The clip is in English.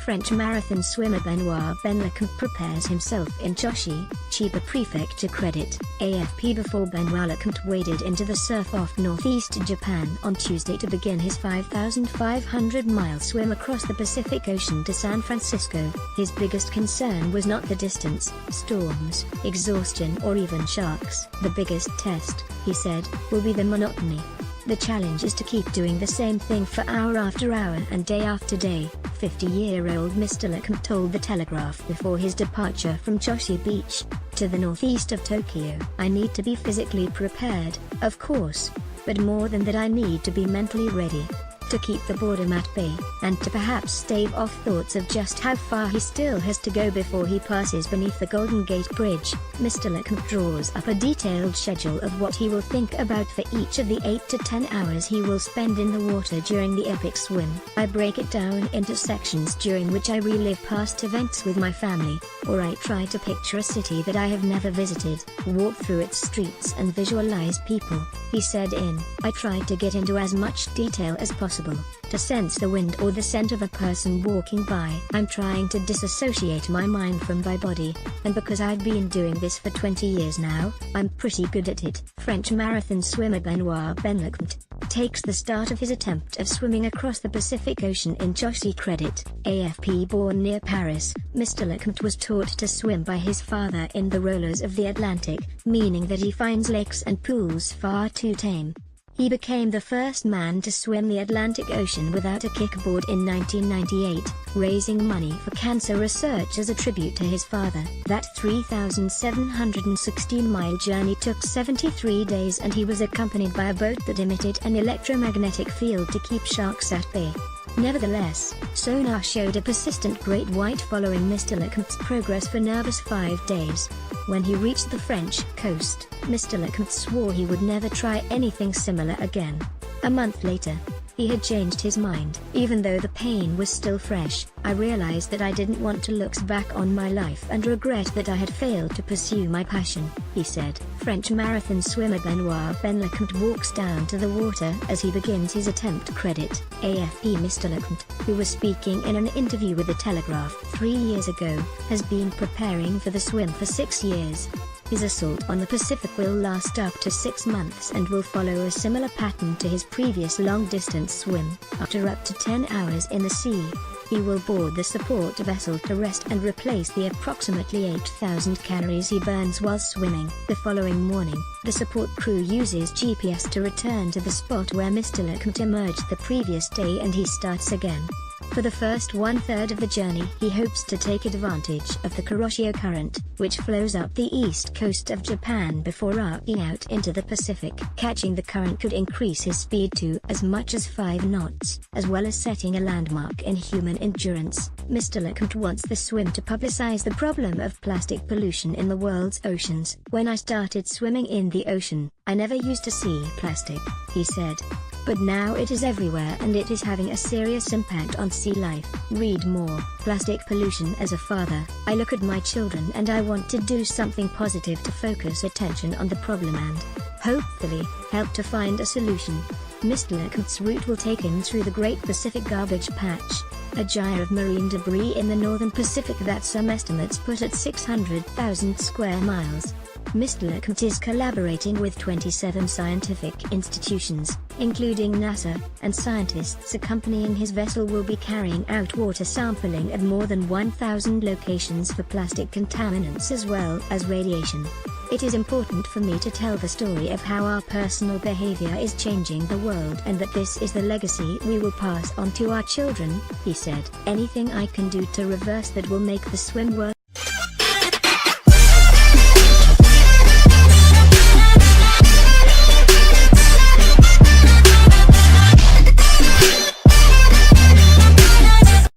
French marathon swimmer Benoit Lecomte prepares himself in Choshi, Chiba prefecture. Credit, AFP. Before Benoit Lecomte waded into the surf off northeast Japan on Tuesday to begin his 5,500-mile swim across the Pacific Ocean to San Francisco, his biggest concern was not the distance, storms, exhaustion or even sharks. The biggest test, he said, will be the monotony. The challenge is to keep doing the same thing for hour after hour and day after day, 50-year-old Mr. Lecomte told The Telegraph before his departure from Choshi Beach, to the northeast of Tokyo. I need to be physically prepared, of course, but more than that I need to be mentally ready, to keep the boredom at bay, and to perhaps stave off thoughts of just how far he still has to go before he passes beneath the Golden Gate Bridge. Mr. Lecomte draws up a detailed schedule of what he will think about for each of the 8 to 10 hours he will spend in the water during the epic swim. I break it down into sections during which I relive past events with my family, or I try to picture a city that I have never visited, walk through its streets and visualize people, he said. I try to get into as much detail as possible, to sense the wind or the scent of a person walking by. I'm trying to disassociate my mind from my body, and because I've been doing this for 20 years now, I'm pretty good at it. French marathon swimmer Benoit Lecomte takes the start of his attempt of swimming across the Pacific Ocean in Choshi. Credit, AFP. Born near Paris, Mr. Lecomte was taught to swim by his father in the rollers of the Atlantic, meaning that he finds lakes and pools far too tame. He became the first man to swim the Atlantic Ocean without a kickboard in 1998, raising money for cancer research as a tribute to his father. That 3,716-mile journey took 73 days, and he was accompanied by a boat that emitted an electromagnetic field to keep sharks at bay. Nevertheless, sonar showed a persistent great white following Mr. Lecomte's progress for nervous 5 days. When he reached the French coast, Mr. Lecomte swore he would never try anything similar again. A month later, he had changed his mind. Even though the pain was still fresh, I realized that I didn't want to look back on my life and regret that I had failed to pursue my passion, he said. French marathon swimmer Benoit Lecomte walks down to the water as he begins his attempt. Credit, AFP. Mr. Lecomte, who was speaking in an interview with The Telegraph 3 years ago, has been preparing for the swim for 6 years. His assault on the Pacific will last up to 6 months and will follow a similar pattern to his previous long-distance swim. After up to 10 hours in the sea, he will board the support vessel to rest and replace the approximately 8,000 calories he burns while swimming. The following morning, the support crew uses GPS to return to the spot where Mr. Lecomte emerged the previous day, and he starts again. For the first one-third of the journey, he hopes to take advantage of the Kuroshio Current, which flows up the east coast of Japan before arcing out into the Pacific. Catching the current could increase his speed to as much as 5 knots, as well as setting a landmark in human endurance. Mr. Lecomte wants the swim to publicize the problem of plastic pollution in the world's oceans. When I started swimming in the ocean, I never used to see plastic, he said. But now it is everywhere and it is having a serious impact on sea life. Read more. Plastic pollution. As a father, I look at my children and I want to do something positive to focus attention on the problem and, hopefully, help to find a solution. Mr. Lecomte's route will take him through the Great Pacific Garbage Patch, a gyre of marine debris in the northern Pacific that some estimates put at 600,000 square miles. Mr. Lecomte is collaborating with 27 scientific institutions, including NASA, and scientists accompanying his vessel will be carrying out water sampling at more than 1,000 locations for plastic contaminants as well as radiation. It is important for me to tell the story of how our personal behavior is changing the world and that this is the legacy we will pass on to our children, he said. Anything I can do to reverse that will make the swim worth